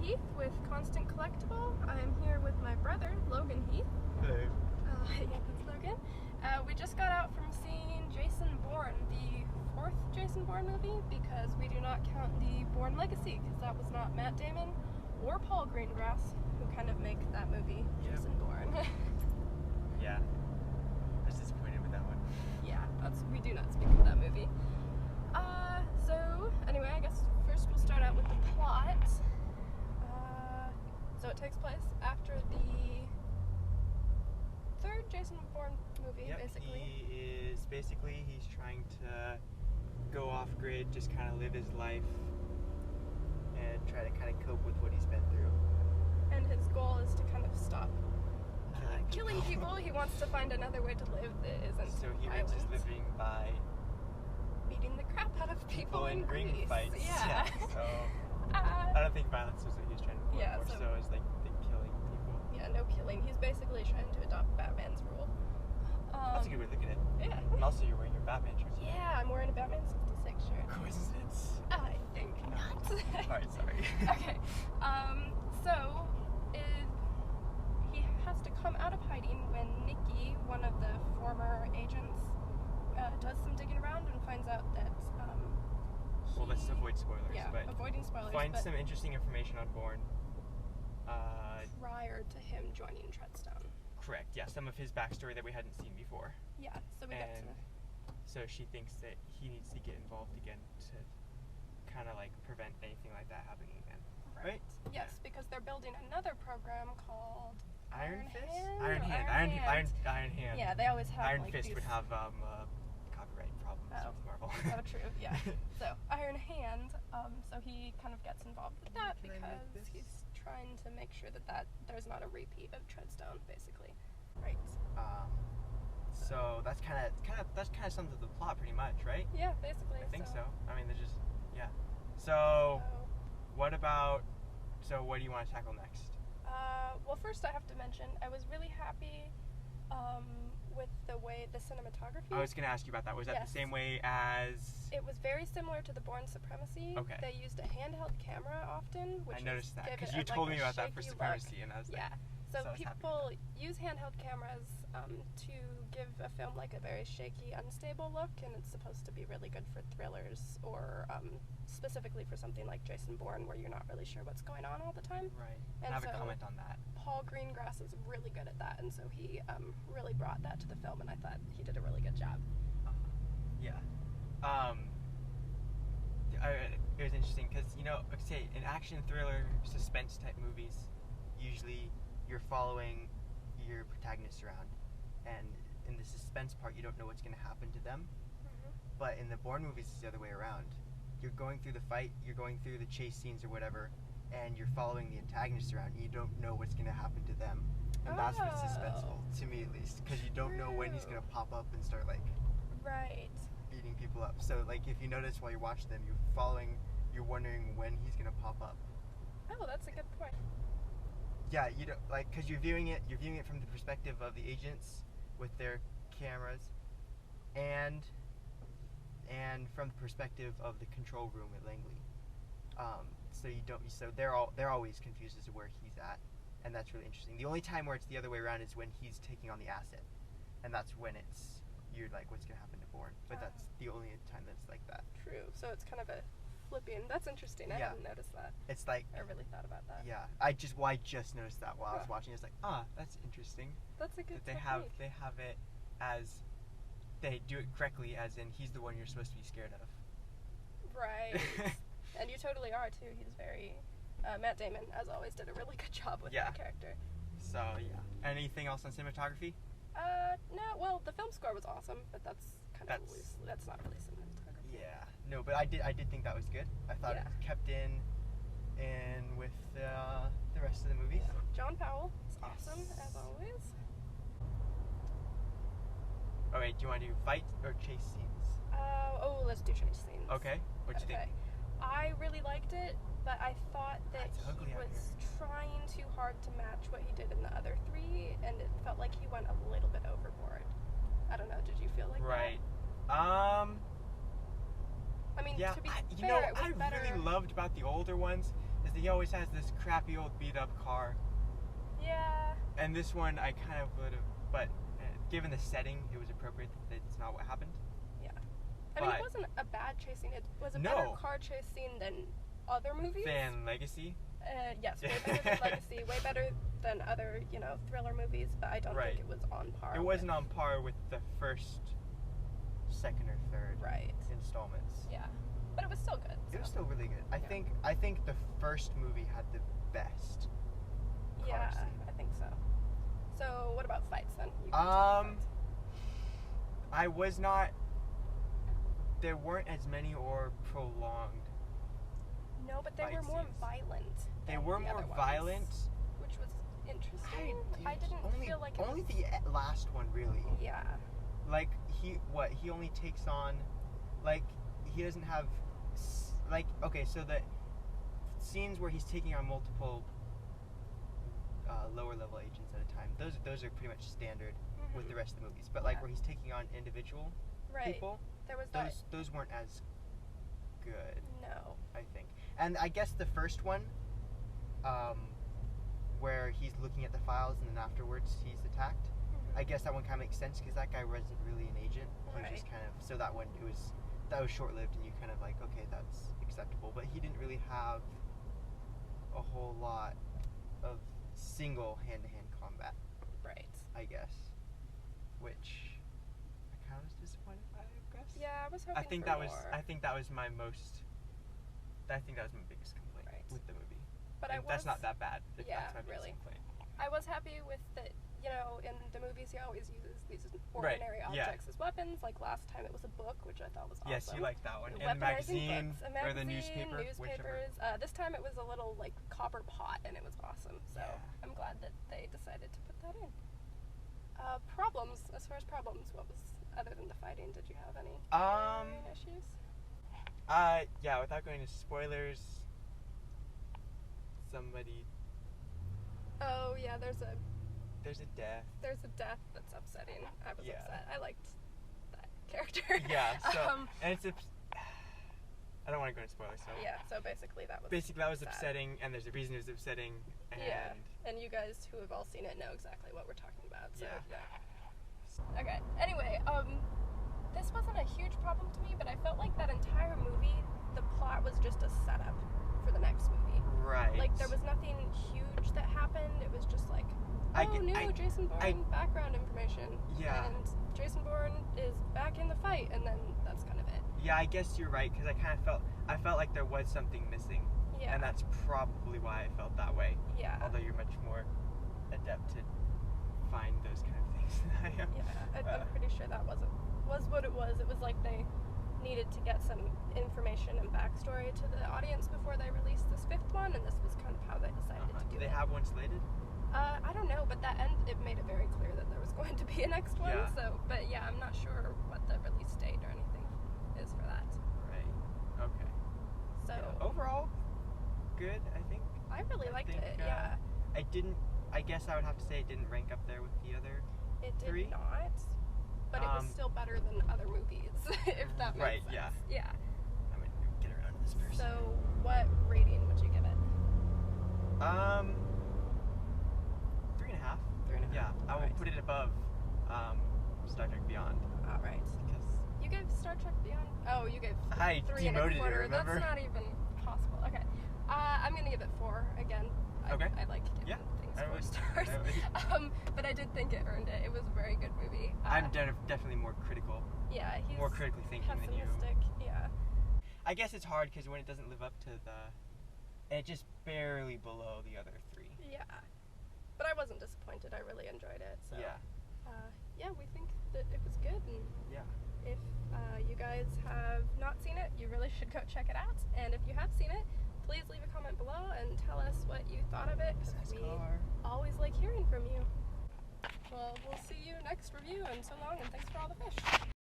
Heath with Constant Collectible. I'm here with my brother, Logan Heath. Hello. Yeah, that's Logan. We just got out from seeing Jason Bourne, the fourth Jason Bourne movie, because we do not count the Bourne Legacy, because that was not Matt Damon or Paul Greengrass who kind of make that movie, Jason Bourne. Yeah. I was disappointed with that one. Yeah, we do not speak of that movie. So, anyway, I guess first we'll start out with the plot. So it takes place after the third Jason Bourne movie, basically. He's trying to go off grid, just kind of live his life and try to kind of cope with what he's been through. And his goal is to kind of stop killing people. He wants to find another way to live that isn't So he violent. makes his living by beating the crap out of people in ring Greece. fights. Yeah. So I don't think violence is what he was trying to do. Yeah, more so is like the killing people. Yeah, no killing. He's basically trying to adopt Batman's rule. That's a good way of looking at it. Yeah. And also you're wearing your Batman shirt. Yeah, I'm wearing a Batman 66 shirt. Coincidence? I think not. Alright, sorry. Okay. So he has to come out of hiding when Nikki, one of the former agents, does some digging around and finds out that Well, let's avoid spoilers. Yeah, but avoiding spoilers. find but some interesting information on Bourne. prior to him joining Treadstone. Correct. Yeah, some of his backstory that we hadn't seen before. Yeah, so we get to. So she thinks that he needs to get involved again to kind of like prevent anything like that happening again. Right? Yes, because they're building another program called Iron Fist? Hand? Iron Hand. Yeah, they always have Iron like Fist these... would have copyright problems with Marvel. Oh, true, yeah. So, Iron Hand, so he kind of gets involved with that because he's trying to make sure that there's not a repeat of Treadstone, basically. Right. So that's kind of sums up the plot pretty much, right? Yeah, basically. I think so. I mean, they're just So what do you want to tackle next? Well, first I have to mention I was really happy with the cinematography. I was going to ask you about that. Was that the same way as... It was very similar to the Bourne Supremacy. Okay. They used a handheld camera often, which I noticed that because you you told me about that for Supremacy, and I was like... Yeah. So people use handheld cameras to give a film like a very shaky, unstable look, and it's supposed to be really good for thrillers or specifically for something like Jason Bourne, where you're not really sure what's going on all the time. Right. And I have a comment on that. Paul Greengrass is really good at that, and so he really brought that to the film, and I thought he did a really good job. Yeah. It was interesting because, say, in action, thriller, suspense type movies, usually you're following your protagonist around, and in the suspense part, you don't know what's going to happen to them. Mm-hmm. But in the Bourne movies, it's the other way around. You're going through the fight, you're going through the chase scenes or whatever, and you're following the antagonist around, and you don't know what's going to happen to them. And that's what's suspenseful, to me at least, because you don't know when he's going to pop up and start, beating people up. So, if you notice while you're watching them, you're wondering when he's going to pop up. Oh, that's a good point. Yeah, you don't, because you're viewing it from the perspective of the agents with their cameras, and from the perspective of the control room at Langley. So they're always confused as to where he's at, and that's really interesting. The only time where it's the other way around is when he's taking on the asset, and that's when you're like, what's gonna happen to Bourne? But that's the only time that's like that. True. So it's kind of a flipping. That's interesting. I hadn't noticed that. It's like I really thought about that. Yeah, I just noticed that while I was watching. It's like, that's interesting. That's a good. They have it as they do it correctly, as in he's the one you're supposed to be scared of. Right. And you totally are too. He's very Matt Damon, as always, did a really good job with that character. So yeah. Anything else on cinematography? No. Well, the film score was awesome, but that's kind of loose. That's not really cinematography. Yeah. No, but I did think that was good. I thought it kept in with the rest of the movies. Yeah. John Powell is awesome, as always. Okay, do you want to do fight or chase scenes? Let's do chase scenes. Okay. What'd you think? I really liked it, but I thought that he was trying too hard to match what he did in the other three, and it felt like he went a little bit overboard. I don't know, did you feel like that? Right. I mean, to be fair, it was I really loved about the older ones is he always has this crappy old beat up car. Yeah. And this one I kind of would have, but given the setting, it was appropriate that it's not what happened. Yeah. I mean, it wasn't a bad chase scene. It was a better car chase scene than other movies. Than Legacy? Yes, way better than Legacy. Way better than other, thriller movies, but I don't think it was on par. It wasn't on par with the first, second, or third installments. Yeah. But it was still good. It was still really good. I think the first movie had the best car scene. I think so. So what about fights then? I was not. There weren't as many or prolonged. No, but they were more violent. They were more violent, which was interesting. I didn't feel like only the last one really. Yeah. Like he only takes on, like he doesn't have, like okay, so the scenes where he's taking on multiple lower level agents at a time, those are pretty much standard with the rest of the movies. But like where he's taking on individual people, there was those weren't as good. No. I think. And I guess the first one, where he's looking at the files and then afterwards he's attacked, I guess that one kind of makes sense because that guy wasn't really an agent. He was just kind of, so that one, that was short-lived and you kind of like, okay, that's acceptable. But he didn't really have a whole lot of single hand-to-hand combat. Right. I guess. Which I kind of was disappointed by, I guess. Yeah, I was hoping I think for that more. I think that was my biggest complaint with the movie. But that's not that bad. That's my biggest complaint. I was happy with that. In the movies he always uses these ordinary objects as weapons. Like last time it was a book, which I thought was awesome. Yes, you liked that one. And the magazine, or the newspaper, newspapers. This time it was a little like copper pot, and it was awesome. So I'm glad that they decided to put that in. Problems. As far as problems, what was other than the fighting? Did you have any issues? Yeah. Without going into spoilers, somebody. Oh yeah, there's a death. There's a death that's upsetting. I was upset. I liked that character. Yeah. So and it's I don't want to go into spoilers. So yeah. So basically that was sad. Upsetting, and there's a reason it was upsetting. And and you guys who have all seen it know exactly what we're talking about. So yeah. Okay. Anyway, this wasn't a huge problem to me, but I felt like that entire movie, the plot was just a setup for the next movie. Right. Like there was nothing huge that happened. It was just like, Jason Bourne background information. Yeah. And Jason Bourne is back in the fight, and then that's kind of it. Yeah, I guess you're right, because I felt like there was something missing. Yeah. And that's probably why I felt that way. Yeah. Although you're much more adept to find those kind of things than I am. Yeah, I'm pretty sure that was what it was. It was like they needed to get some information and backstory to the audience before they released this fifth one, and this was kind of how they decided to do it. Do they have one slated? I don't know, but that end, it made it very clear that there was going to be a next one. Yeah. So, but yeah, I'm not sure what the release date or anything is for that. Right. Okay. So overall, good. I think. I really liked it. Yeah. I guess I would have to say it didn't rank up there with the other. It did three? not, but it was still better than other movies, if that makes sense. Yeah. Yeah. I'm gonna get around to this person. So, what rating would you give it? 3.5. 3.5. Yeah, I will put it above Star Trek Beyond. All right. Because you gave Star Trek Beyond. Oh, you gave I 3 demoted and a quarter. it, remember? That's not even possible. Okay. I'm gonna give it 4 again. Okay. I like giving things 4 stars. But I did think it earned it. It was a very good movie. I'm definitely more critical. Yeah, he's more critically thinking than you. Pessimistic. Yeah. I guess it's hard because when it doesn't live up to it's just barely below the other 3. Yeah. But I wasn't disappointed. I really enjoyed it. So. Yeah. Yeah, we think that it was good. And yeah. If you guys have not seen it, you really should go check it out. And if you have seen it, please leave a comment below and tell us what you thought of it. We always like hearing from you. Well, we'll see you next review, and so long, and thanks for all the fish.